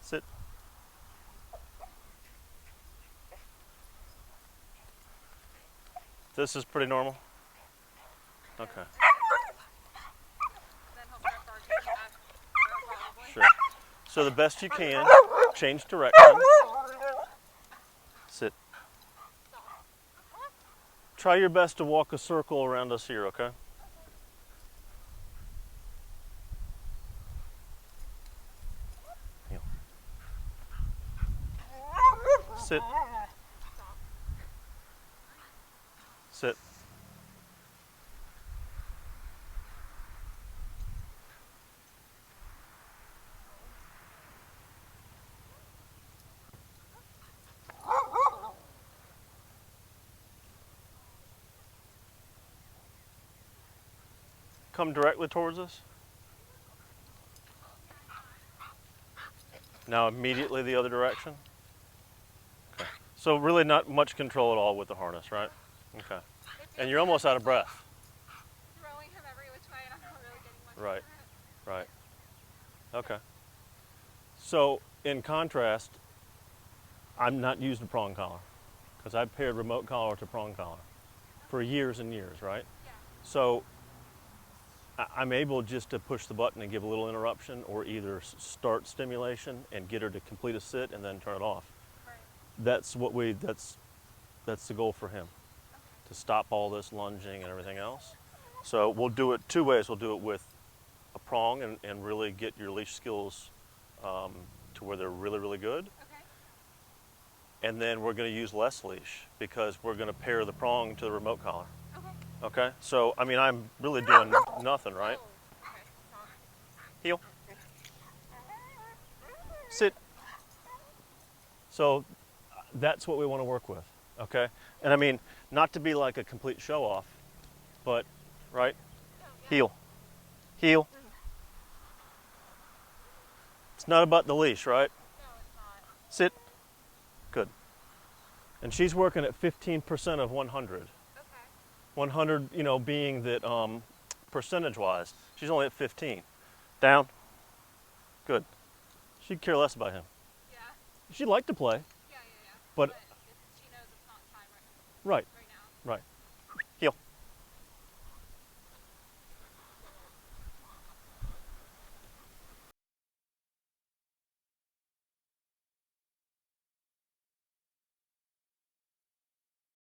Sit. This is pretty normal? Okay. Then he'll start barking at probably. Sure. So the best you can, change direction. Sit. Try your best to walk a circle around us here, okay? Heel. Sit. Sit. Come directly towards us. Now immediately the other direction. Okay. So really not much control at all with the harness, right? Okay. And you're almost out of breath. Throwing him every which way and I'm not really getting much Right. for it. Right. Okay. So in contrast, I'm not using a prong collar because I've paired remote collar to prong collar for years and years, right? Yeah. So I'm able just to push the button and give a little interruption, or either start stimulation and get her to complete a sit and then turn it off. Right. That's the goal for him, to stop all this lunging and everything else. So we'll do it two ways. We'll do it with a prong and really get your leash skills to where they're really, really good. Okay. And then we're going to use less leash because we're going to pair the prong to the remote collar. Okay. Okay? So, I mean, I'm really doing nothing, right? Oh, okay. Stop. Heel. Sit. So that's what we want to work with, okay? And I mean, not to be like a complete show-off, but, right? Heel. Heel. It's not about the leash, right? No, it's not. Sit. Good. And she's working at 15% of 100. Okay. 100, you know, being that percentage-wise, she's only at 15. Down. Good. She'd care less about him. Yeah. She'd like to play, Yeah. but she knows it's not time right now. right.